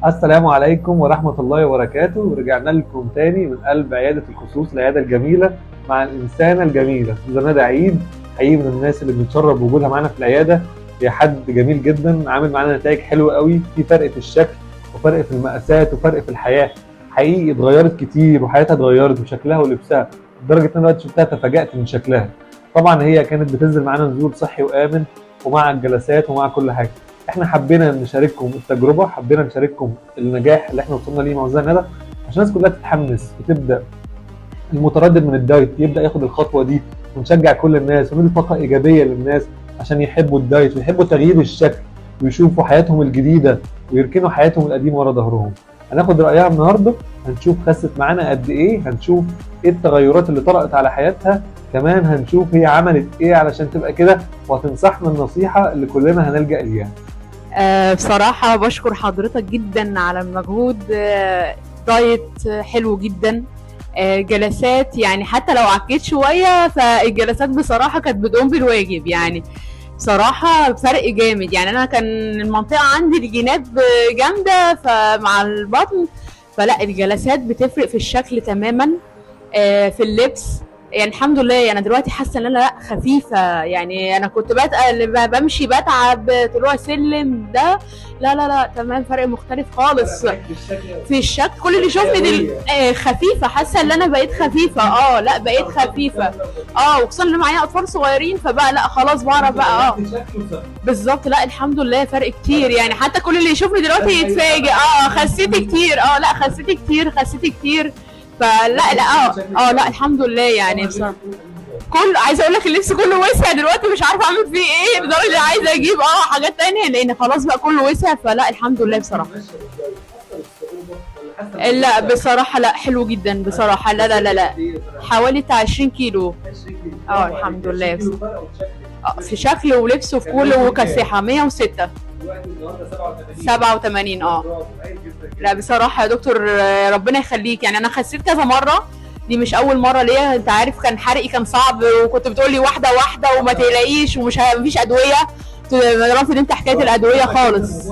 السلام عليكم ورحمة الله وبركاته. رجعنا لكم تاني من قلب عيادة الخصوص، العيادة الجميلة مع الإنسانة الجميلة ندى عيد. حقيقي من الناس اللي بنتشرف بوجودها معانا في العيادة. هي حد جميل جدا، عامل معانا نتائج حلوة قوي، في فرق في الشكل وفرق في المقاسات وفرق في الحياة. حقيقي اتغيرت كتير وحياتها اتغيرت وشكلها ولبسها، لدرجة إن أنا دلوقتي شفتها تفاجأت من شكلها. طبعا هي كانت بتنزل معانا نزول صحي وآمن ومع الجلسات ومع كل حاجة. احنا حبينا نشارككم التجربه، حبينا نشارككم النجاح اللي احنا وصلنا ليه مع وزن ندى، عشان الناس كلها تتحمس وتبدا. المتردد من الدايت يبدا ياخد الخطوه دي، ونشجع كل الناس وندي طاقه ايجابيه للناس عشان يحبوا الدايت ويحبوا تغيير الشكل ويشوفوا حياتهم الجديده ويركنوا حياتهم القديمه ورا ظهرهم. هناخد رايها النهارده، هنشوف خست معانا قد ايه، هنشوف ايه التغيرات اللي طرأت على حياتها، كمان هنشوف هي عملت ايه علشان تبقى كده، وهتنصحنا النصيحه اللي كلنا هنلجأ ليها. بصراحة بشكر حضرتك جدا على المجهود. دايت حلو جدا. جلسات يعني حتى لو عكيت شوية فالجلسات بصراحة كانت بتقوم بالواجب يعني. بصراحة فرق جامد يعني. أنا كان المنطقة عندي الجناب جامدة فمع البطن، فلا الجلسات بتفرق في الشكل تماما. في اللبس يعني الحمد لله. انا دلوقتي حاسه ان انا لا خفيفه يعني. انا كنت بمشي بتعب طلوع سلم ده. لا لا لا تمام، فرق مختلف خالص في الشكل. كل اللي يشوفني خفيفه، حاسه ان انا بقيت خفيفه. لا بقيت خفيفه. وخصوصا ان معايا اطفال صغيرين فبقى لا خلاص بعرف بقى. بالظبط. لا الحمد لله فرق كتير يعني. حتى كل اللي يشوفني دلوقتي يتفاجئ خسيتي كتير. لا خسيتي كتير، خسيتي كتير. فلا لا لا الحمد لله يعني. بصراحه عايزه اقول لك اللبس كله وسع دلوقتي، مش عارفه اعمل فيه ايه لدرجه عايزه اجيب حاجات تانية لان خلاص بقى كله وسع. فلا الحمد لله بصراحه. لا بصراحه لا حلو جدا بصراحه. لا لا لا لا حوالي بتاع 20 كيلو. الحمد لله. في شكل ولبس وفي كل وكسحه 106 87. لا بصراحه يا دكتور ربنا يخليك يعني. انا خسيت كذا مره، دي مش اول مره ليا. انت عارف كان حرقي كان صعب، وكنت بتقولي واحده واحده وما تقلقيش ومش مفيش ادويه. رافض انت حكايه الادويه خالص.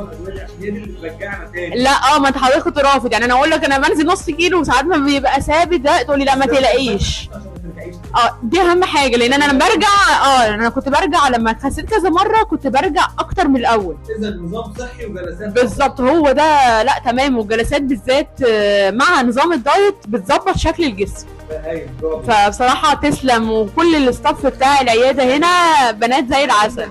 لا ما انت حضرتك كنت رافض يعني. انا اقول لك انا بنزل نص كيلو وساعات ما بيبقى ثابت، ده تقولي لا ما تقلقيش. دي اهم حاجه لان انا لما برجع انا كنت برجع لما خسيت كذا مره كنت برجع اكتر من الاول. اذا نظام صحي وجلسات بالظبط هو ده. لا تمام. والجلسات بالذات مع نظام الدايت بتظبط شكل الجسم. فبصراحه تسلم. وكل الاستاف بتاع العياده هنا بنات زي العسل.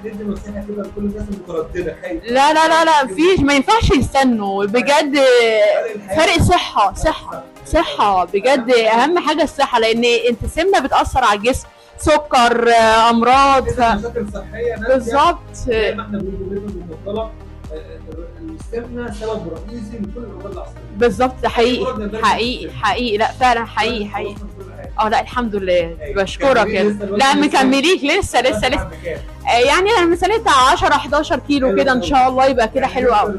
لا لا لا لا فيش، ما ينفعش يستنوا بجد. فرق صحه بجد. اهم حاجه الصحه لان انت السمنه بتاثر على الجسم، سكر، امراض. مشاكل صحيه بالظبط. زي ما احنا بنقول المفضله، السمنه سبب رئيسي لكل الامراض العصبيه. بالظبط. حقيقي لا فعلا حقيقي. لا الحمد لله. بشكرك يا لا مكمليك لسه يعني. انا مثلت 10 11 كيلو كده ان شاء الله يبقى كده حلو قوي.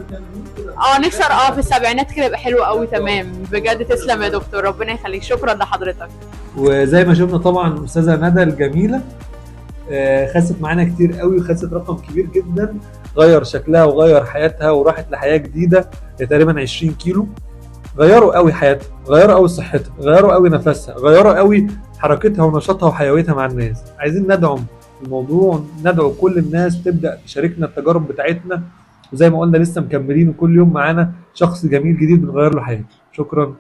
نكسر في السبعينات كده يبقى حلو قوي. تمام بجد. تسلم يا دكتور ربنا يخليك. شكرا لحضرتك. وزي ما شفنا طبعا الاستاذه ندى الجميله خست معانا كتير قوي وخست رقم كبير جدا، غير شكلها وغير حياتها وراحت لحياه جديده. تقريبا 20 كيلو غيروا قوي حياتها، غيروا قوي صحتها، غيروا قوي نفسها، غيروا قوي حركتها ونشاطها وحيويتها مع الناس. عايزين ندعم الموضوع، ندعو كل الناس تبدا تشاركنا التجارب بتاعتنا، وزي ما قلنا لسه مكملين وكل يوم معانا شخص جميل جديد بنغير له حياته. شكرا.